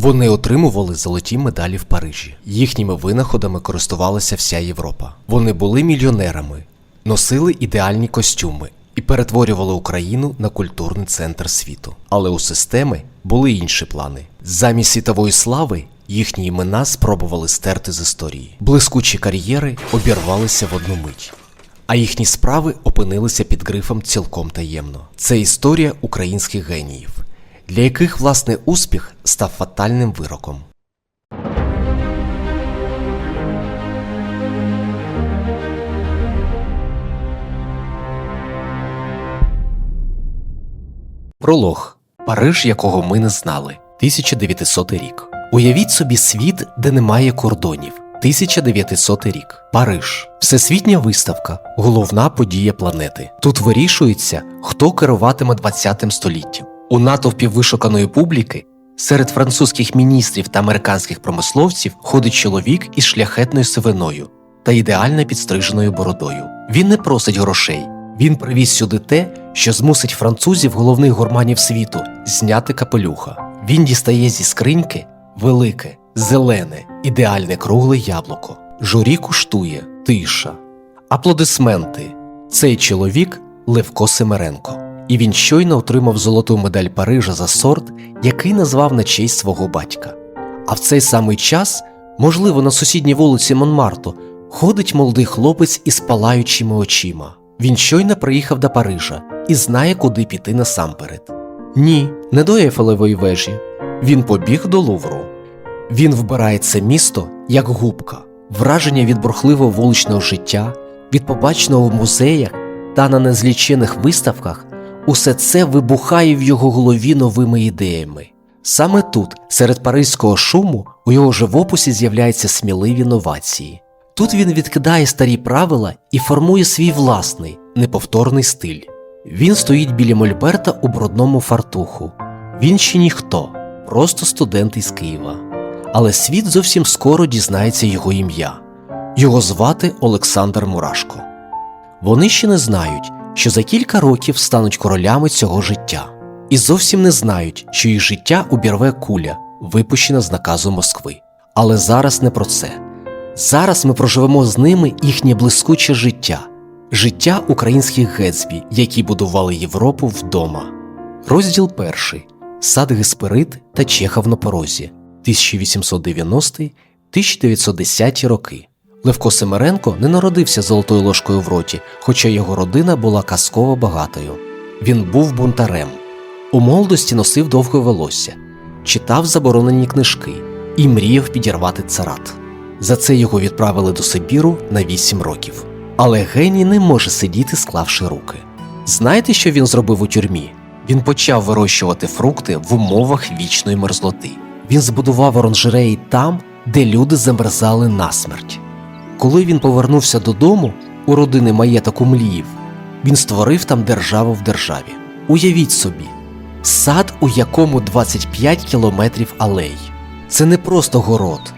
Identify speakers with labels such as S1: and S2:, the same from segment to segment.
S1: Вони отримували золоті медалі в Парижі. Їхніми винаходами користувалася вся Європа. Вони були мільйонерами, носили ідеальні костюми і перетворювали Україну на культурний центр світу. Але у системи були інші плани. Замість світової слави їхні імена спробували стерти з історії. Блискучі кар'єри обірвалися в одну мить. А їхні справи опинилися під грифом «цілком таємно». Це історія українських геніїв, для яких власний успіх став фатальним вироком. Пролог. Париж, якого ми не знали. 1900 рік. Уявіть собі світ, де немає кордонів. 1900 рік. Париж. Всесвітня виставка. Головна подія планети. Тут вирішується, хто керуватиме 20-м століттям. У натовпі вишуканої публіки серед французьких міністрів та американських промисловців ходить чоловік із шляхетною сивиною та ідеально підстриженою бородою. Він не просить грошей. Він привіз сюди те, що змусить французів, головних гурманів світу, зняти капелюха. Він дістає зі скриньки велике, зелене, ідеальне кругле яблуко. Журі куштує. Тиша. Аплодисменти. Цей чоловік – Левко Семеренко. І він щойно отримав золоту медаль Парижа за сорт, який назвав на честь свого батька. А в цей самий час, можливо, на сусідній вулиці Монмарту, ходить молодий хлопець із палаючими очима. Він щойно приїхав до Парижа і знає, куди піти насамперед. Ні, не до Ейфелевої вежі. Він побіг до Лувру. Він вбирає це місто, як губка. Враження від бурхливого вуличного життя, від побаченого в музеях та на незлічених виставках – усе це вибухає в його голові новими ідеями. Саме тут, серед паризького шуму, у його живописі з'являються сміливі новації. Тут він відкидає старі правила і формує свій власний, неповторний стиль. Він стоїть біля мольберта у брудному фартуху. Він ще ніхто, просто студент із Києва. Але світ зовсім скоро дізнається його ім'я. Його звати Олександр Мурашко. Вони ще не знають, що за кілька років стануть королями цього життя. І зовсім не знають, що їх життя обірве куля, випущена з наказу Москви. Але зараз не про це. Зараз ми проживемо з ними їхнє блискуче життя. Життя українських Гетсбі, які будували Європу вдома. Розділ 1. Сад Гесперид та Чехов на порозі. 1890-1910 роки. Левко Семеренко не народився з золотою ложкою в роті, хоча його родина була казково багатою. Він був бунтарем. У молодості носив довге волосся, читав заборонені книжки і мріяв підірвати царат. За це його відправили до Сибіру на 8 років. Але геній не може сидіти, склавши руки. Знаєте, що він зробив у тюрмі? Він почав вирощувати фрукти в умовах вічної мерзлоти. Він збудував оранжереї там, де люди замерзали насмерть. Коли він повернувся додому, у родини маєток у Мліїв, він створив там державу в державі. Уявіть собі, сад, у якому 25 кілометрів алей. Це не просто город.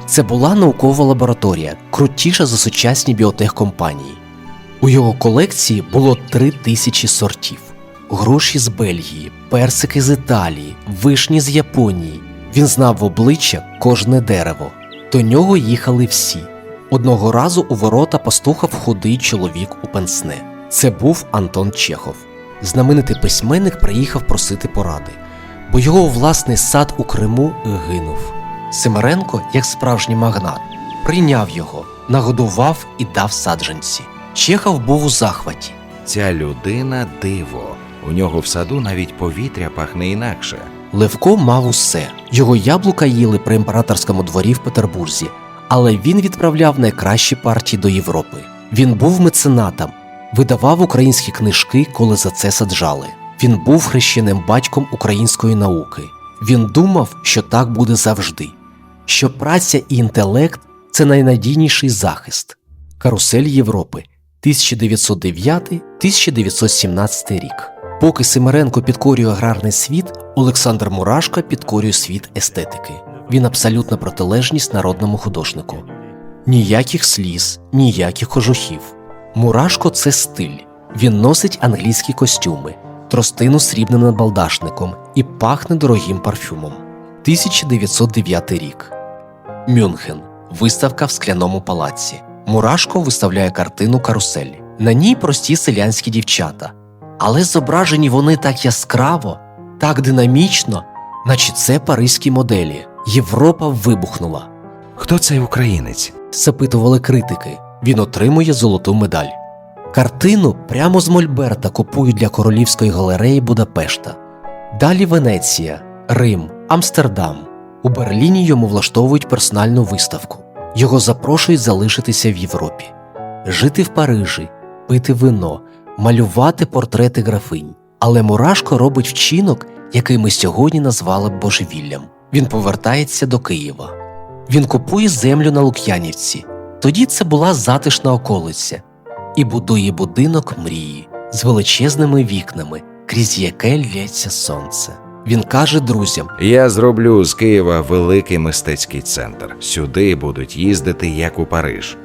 S1: Це була наукова лабораторія, крутіша за сучасні біотехкомпанії. У його колекції було 3000 сортів. Груші з Бельгії, персики з Італії, вишні з Японії. Він знав в обличчя кожне дерево. До нього їхали всі. Одного разу у ворота постукав худий чоловік у пенсне. Це був Антон Чехов. Знаменитий письменник приїхав просити поради, бо його власний сад у Криму гинув. Семеренко, як справжній магнат, прийняв його, нагодував і дав саджанці. Чехов був у захваті.
S2: Ця людина – диво. У нього в саду навіть повітря пахне інакше.
S1: Левко мав усе. Його яблука їли при імператорському дворі в Петербурзі, але він відправляв найкращі партії до Європи. Він був меценатом, видавав українські книжки, коли за це саджали. Він був хрещеним батьком української науки. Він думав, що так буде завжди. Що праця і інтелект – це найнадійніший захист. Карусель Європи. 1909-1917 рік. Поки Семеренко підкорює аграрний світ, Олександр Мурашко підкорює світ естетики. Він абсолютна протилежність народному художнику. Ніяких сліз, ніяких кожухів. Мурашко – це стиль. Він носить англійські костюми, тростину з срібним набалдашником і пахне дорогим парфюмом. 1909 рік. Мюнхен. Виставка в Скляному палаці. Мурашко виставляє картину «Карусель». На ній прості селянські дівчата. Але зображені вони так яскраво, так динамічно, наче це паризькі моделі. Європа вибухнула.
S2: Хто цей українець?
S1: Запитували критики. Він отримує золоту медаль. Картину прямо з Мольберта купують для Королівської галереї Будапешта. Далі Венеція, Рим, Амстердам. У Берліні йому влаштовують персональну виставку. Його запрошують залишитися в Європі. Жити в Парижі, пити вино, малювати портрети графинь. Але Мурашко робить вчинок, який ми сьогодні назвали б божевіллям. Він повертається до Києва. Він купує землю на Лук'янівці. Тоді це була затишна околиця. І будує будинок мрії з величезними вікнами, крізь яке лється сонце. Він каже друзям:
S2: Я зроблю з Києва великий мистецький центр. Сюди будуть їздити, як у Париж.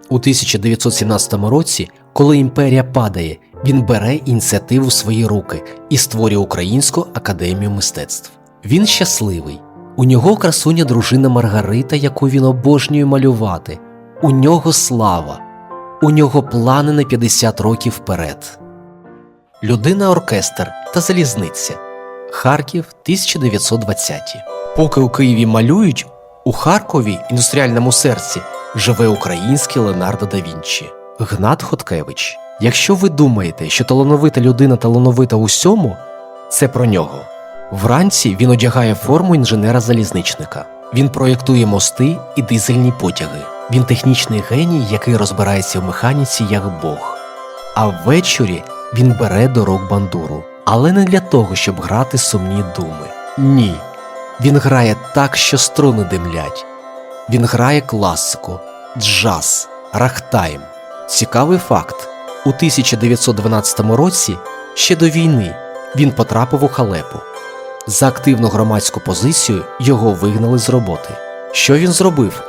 S1: У 1917 році, коли імперія падає, він бере ініціативу в свої руки і створює Українську академію мистецтв. Він щасливий. У нього красуня дружина Маргарита, яку він обожнює малювати. У нього слава. У нього плани на 50 років вперед. Людина-оркестр та залізниця. Харків, 1920-ті. Поки у Києві малюють, у Харкові, індустріальному серці, живе український Леонардо да Вінчі. Гнат Хоткевич. Якщо ви думаєте, що талановита людина талановита усьому, це про нього. Вранці він одягає форму інженера-залізничника. Він проєктує мости і дизельні потяги. Він технічний геній, який розбирається в механіці як Бог. А ввечері він бере до рук бандуру. Але не для того, щоб грати сумні думи. Ні. Він грає так, що струни димлять. Він грає класику, джаз, рагтайм. Цікавий факт. У 1912 році, ще до війни, він потрапив у халепу. За активну громадську позицію його вигнали з роботи. Що він зробив?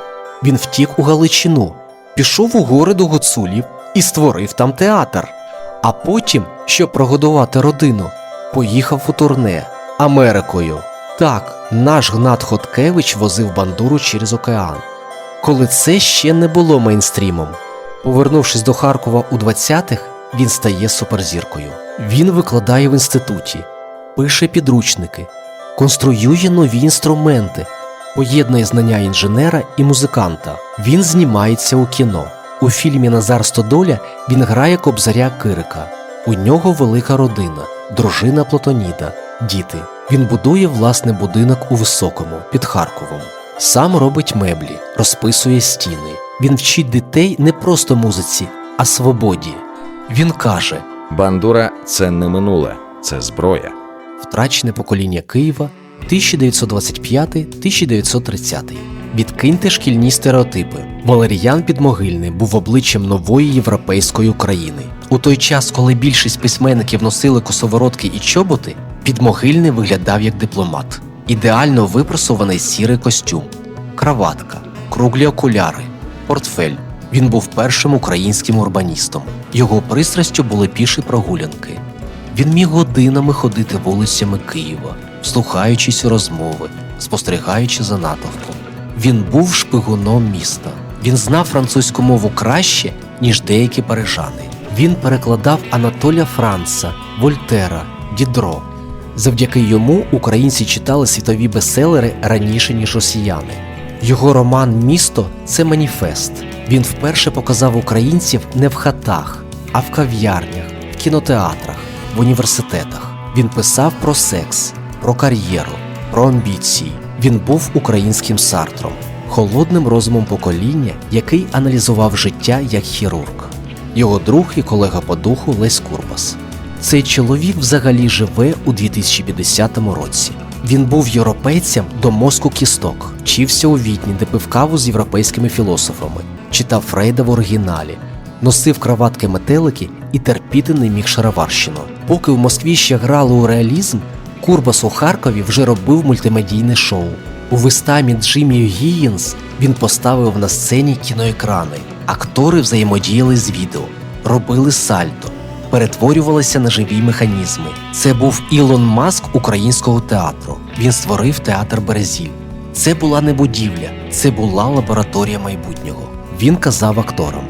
S1: Він втік у Галичину, пішов у гори до гуцулів і створив там театр. А потім, щоб прогодувати родину, поїхав у турне Америкою. Так, наш Гнат Хоткевич возив бандуру через океан, коли це ще не було мейнстрімом. Повернувшись до Харкова у 20-х, він стає суперзіркою. Він викладає в інституті, пише підручники, конструює нові інструменти, поєднує знання інженера і музиканта. Він знімається у кіно. У фільмі «Назар Стодоля» він грає кобзаря Кирика. У нього велика родина, дружина Платоніда, діти. Він будує власний будинок у Високому, під Харковом. Сам робить меблі, розписує стіни. Він вчить дітей не просто музиці, а свободі. Він каже:
S2: Бандура – це не минуле, це зброя.
S1: Втрачене покоління Києва, 1925-1930. Відкиньте шкільні стереотипи. Валеріян Підмогильний був обличчям нової європейської України. У той час, коли більшість письменників носили косоворотки і чоботи, Підмогильний виглядав як дипломат. Ідеально випрасований сірий костюм, краватка, круглі окуляри, портфель. Він був першим українським урбаністом. Його пристрастю були піші прогулянки. Він міг годинами ходити вулицями Києва, вслухаючись у розмови, спостерігаючи за натовпом. Він був шпигуном міста. Він знав французьку мову краще, ніж деякі парижани. Він перекладав Анатоля Франца, Вольтера, Дідро. Завдяки йому українці читали світові бестселери раніше, ніж росіяни. Його роман «Місто» – це маніфест. Він вперше показав українців не в хатах, а в кав'ярнях, в кінотеатрах, в університетах. Він писав про секс, про кар'єру, про амбіції. Він був українським Сартром, холодним розумом покоління, який аналізував життя як хірург. Його друг і колега по духу Лесь Курбас. Цей чоловік взагалі живе у 2050 році. Він був європейцем до мозку кісток, вчився у Відні, де пив каву з європейськими філософами, читав Фрейда в оригіналі, носив краватки-метелики і терпіти не міг шароварщину. Поки в Москві ще грали у реалізм, Курбас у Харкові вже робив мультимедійне шоу. У виставі Джиммі Гіггінс він поставив на сцені кіноекрани. Актори взаємодіяли з відео, робили сальто, перетворювалися на живі механізми. Це був Ілон Маск українського театру. Він створив театр «Березіль». Це була не будівля, це була лабораторія майбутнього. Він казав акторам: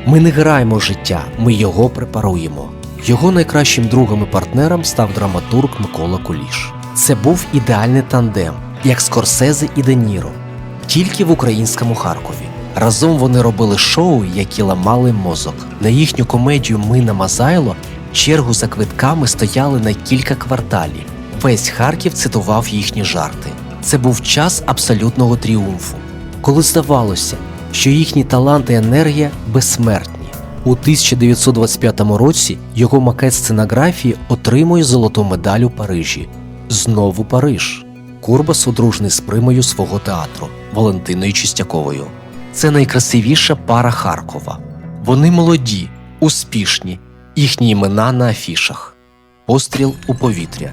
S1: «Ми не граємо життя, ми його препаруємо». Його найкращим другом і партнером став драматург Микола Куліш. Це був ідеальний тандем, як Скорсезе і Де Ніро, тільки в українському Харкові. Разом вони робили шоу, які ламали мозок. На їхню комедію «Ми на Мазайло» чергу за квитками стояли на кілька кварталів. Весь Харків цитував їхні жарти. Це був час абсолютного тріумфу, коли здавалося, що їхні талант і енергія безсмертні. У 1925 році його макет сценографії отримує золоту медаль у Парижі. Знову Париж. Курбас одружений з примою свого театру Валентиною Чистяковою. Це найкрасивіша пара Харкова. Вони молоді, успішні, їхні імена на афішах. Постріл у повітря.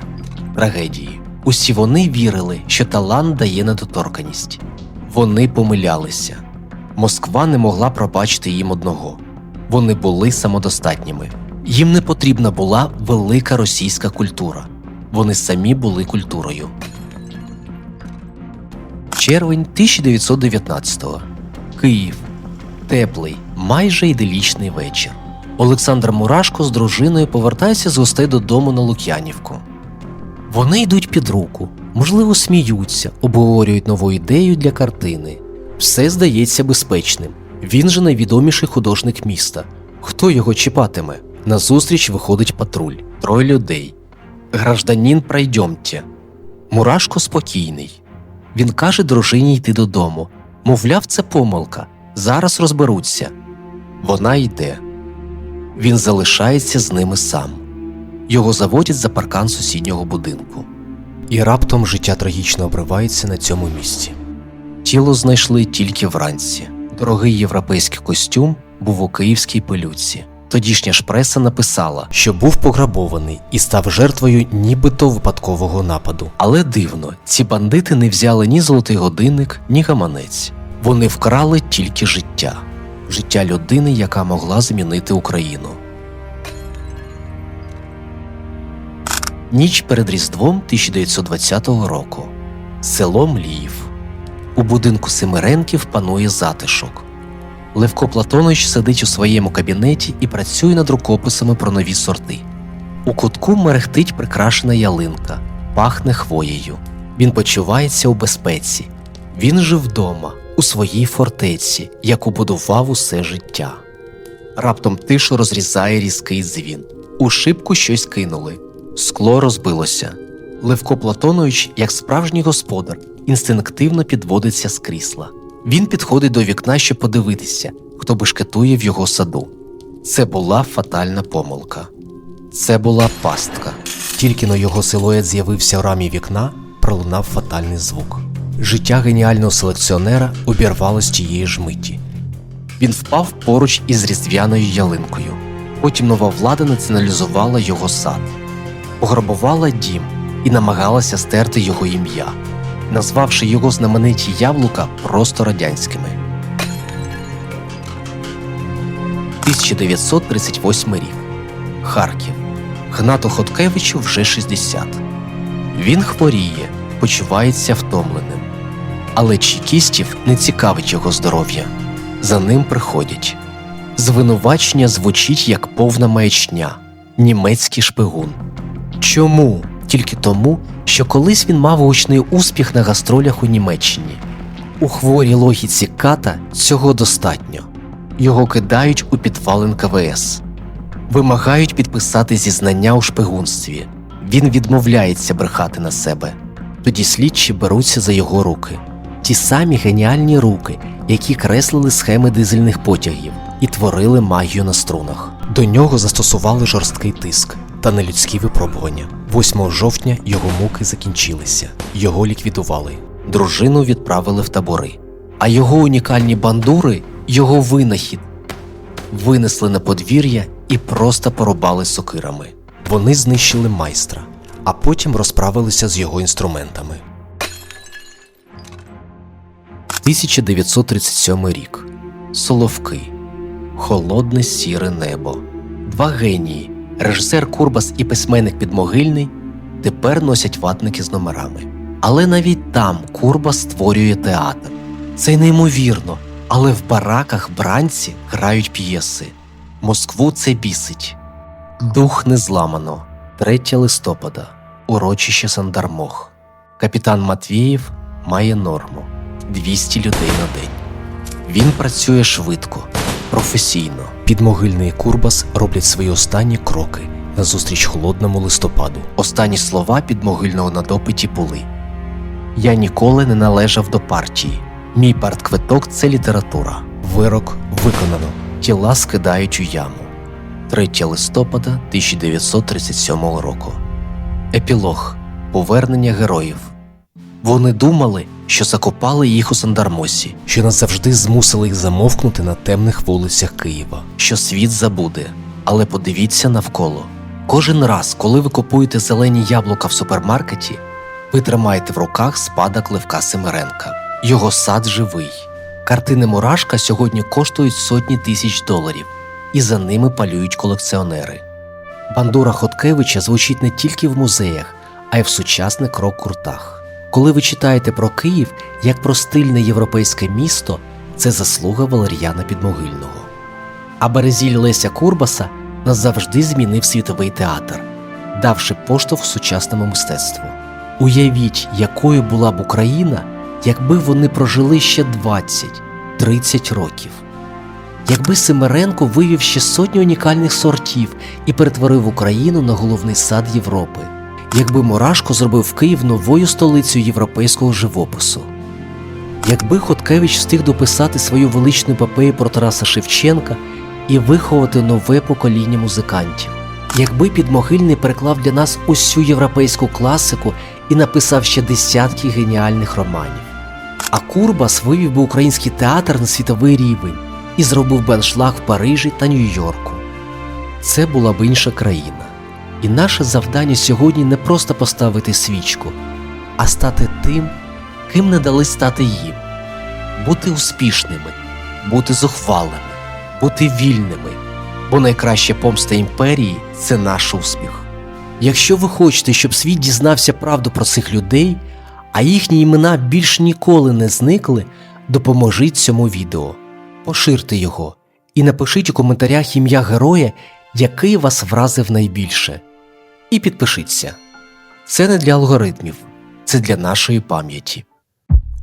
S1: Трагедії. Усі вони вірили, що талант дає недоторканність. Вони помилялися. Москва не могла пробачити їм одного. Вони були самодостатніми. Їм не потрібна була велика російська культура. Вони самі були культурою. Червень 1919-го. Київ. Теплий, майже іделічний вечір. Олександр Мурашко з дружиною повертається з гостей додому на Лук'янівку. Вони йдуть під руку, можливо, сміються, обговорюють нову ідею для картини. Все здається безпечним. Він же найвідоміший художник міста. Хто його чіпатиме? Назустріч виходить патруль. 3 людей. Гражданин, пройдемте. Мурашко спокійний. Він каже дружині йти додому. Мовляв, це помилка. Зараз розберуться. Вона йде. Він залишається з ними сам. Його заводять за паркан сусіднього будинку. І раптом життя трагічно обривається на цьому місці. Тіло знайшли тільки вранці. Дорогий європейський костюм був у київській пилюці. Тодішня ж преса написала, що був пограбований і став жертвою нібито випадкового нападу. Але дивно, ці бандити не взяли ні золотий годинник, ні гаманець. Вони вкрали тільки життя. Життя людини, яка могла змінити Україну. Ніч перед Різдвом 1920 року. Село Мліїв. У будинку Семеренків панує затишок. Левко Платонович сидить у своєму кабінеті і працює над рукописами про нові сорти. У кутку мерехтить прикрашена ялинка, пахне хвоєю. Він почувається у безпеці. Він жив вдома, у своїй фортеці, яку будував усе життя. Раптом тишу розрізає різкий дзвін. У шибку щось кинули. Скло розбилося. Левко Платонович, як справжній господар, інстинктивно підводиться з крісла. Він підходить до вікна, щоб подивитися, хто бешкетує в його саду. Це була фатальна помилка. Це була пастка. Тільки но його силует з'явився у рамі вікна, пролунав фатальний звук. Життя геніального селекціонера обірвалось тієї ж миті. Він впав поруч із різдвяною ялинкою. Потім нова влада націоналізувала його сад. Пограбувала дім і намагалася стерти його ім'я, назвавши його знамениті яблука просто радянськими. 1938 рік. Харків. Гнату Хоткевичу вже 60. Він хворіє, почувається втомленим. Але чекістів не цікавить його здоров'я. За ним приходять. Звинувачення звучить як повна маячня. Німецький шпигун. Чому? Тільки тому, що колись він мав гучний успіх на гастролях у Німеччині. У хворій логіці Ката цього достатньо. Його кидають у підвал НКВС. Вимагають підписати зізнання у шпигунстві. Він відмовляється брехати на себе. Тоді слідчі беруться за його руки. Ті самі геніальні руки, які креслили схеми дизельних потягів і творили магію на струнах. До нього застосували жорсткий тиск та нелюдські випробування. 8 жовтня його муки закінчилися. Його ліквідували. Дружину відправили в табори. А його унікальні бандури, його винахід, винесли на подвір'я і просто порубали сокирами. Вони знищили майстра, а потім розправилися з його інструментами. 1937 рік. Соловки. Холодне сіре небо. Два генії, режисер Курбас і письменник Підмогильний, тепер носять ватники з номерами. Але навіть там Курбас створює театр. Це неймовірно, але в бараках бранці грають п'єси. Москву це бісить. Дух не зламано. 3 листопада. Урочище Сандармох. Капітан Матвєєв має норму. 200 людей на день. Він працює швидко, професійно. Підмогильний і Курбас роблять свої останні кроки назустріч холодному листопаду. Останні слова Підмогильного на допиті були: «Я ніколи не належав до партії. Мій партквиток – це література. Вирок виконано. Тіла скидають у яму». 3 листопада 1937 року. Епілог. Повернення героїв. Вони думали, що закопали їх у Сандармосі, що назавжди змусили їх замовкнути на темних вулицях Києва, що світ забуде. Але подивіться навколо. Кожен раз, коли ви купуєте зелені яблука в супермаркеті, ви тримаєте в руках спадок Левка Семеренка. Його сад живий. Картини Мурашка сьогодні коштують сотні тисяч доларів, і за ними полюють колекціонери. Бандура Хоткевича звучить не тільки в музеях, а й в сучасних рок-гуртах. Коли ви читаєте про Київ як про стильне європейське місто, це заслуга Валер'яна Підмогильного. А Березіль Леся Курбаса назавжди змінив світовий театр, давши поштовх сучасному мистецтву. Уявіть, якою була б Україна, якби вони прожили ще 20-30 років. Якби Семеренко вивів ще сотні унікальних сортів і перетворив Україну на головний сад Європи. Якби Мурашко зробив Київ новою столицею європейського живопису. Якби Хоткевич встиг дописати свою величну епопею про Тараса Шевченка і виховати нове покоління музикантів. Якби Підмогильний переклав для нас усю європейську класику і написав ще десятки геніальних романів. А Курбас вивів би український театр на світовий рівень і зробив би аншлаг в Парижі та Нью-Йорку. Це була б інша країна. І наше завдання сьогодні не просто поставити свічку, а стати тим, ким не дали стати їм. Бути успішними, бути зухвалими, бути вільними, бо найкраща помста імперії – це наш успіх. Якщо ви хочете, щоб світ дізнався правду про цих людей, а їхні імена більш ніколи не зникли, допоможіть цьому відео. Поширте його і напишіть у коментарях ім'я героя, який вас вразив найбільше. І підпишіться. Це не для алгоритмів, це для нашої пам'яті.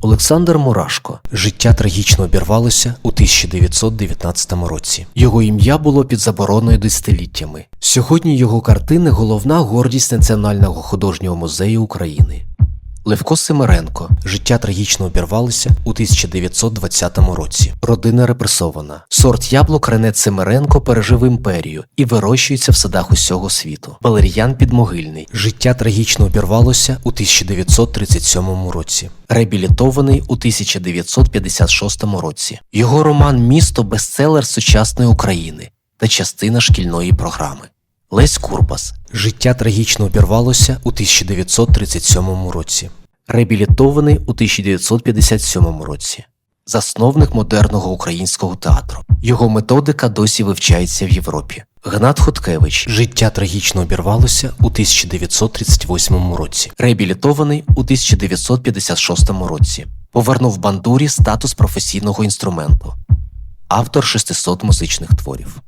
S1: Олександр Мурашко. Життя трагічно обірвалося у 1919 році. Його ім'я було під забороною десятиліттями. Сьогодні його картини – головна гордість Національного художнього музею України. Левко Семеренко. Життя трагічно обірвалося у 1920 році. Родина репресована. Сорт яблук Рене Семеренко пережив імперію і вирощується в садах усього світу. Валер'ян Підмогильний. Життя трагічно обірвалося у 1937 році. Реабілітований у 1956 році. Його роман «Місто» – бестселер сучасної України та частина шкільної програми. Лесь Курбас. Життя трагічно обірвалося у 1937 році. Реабілітований у 1957 році. Засновник модерного українського театру. Його методика досі вивчається в Європі. Гнат Хоткевич. Життя трагічно обірвалося у 1938 році. Реабілітований у 1956 році. Повернув бандурі статус професійного інструменту. Автор 600 музичних творів.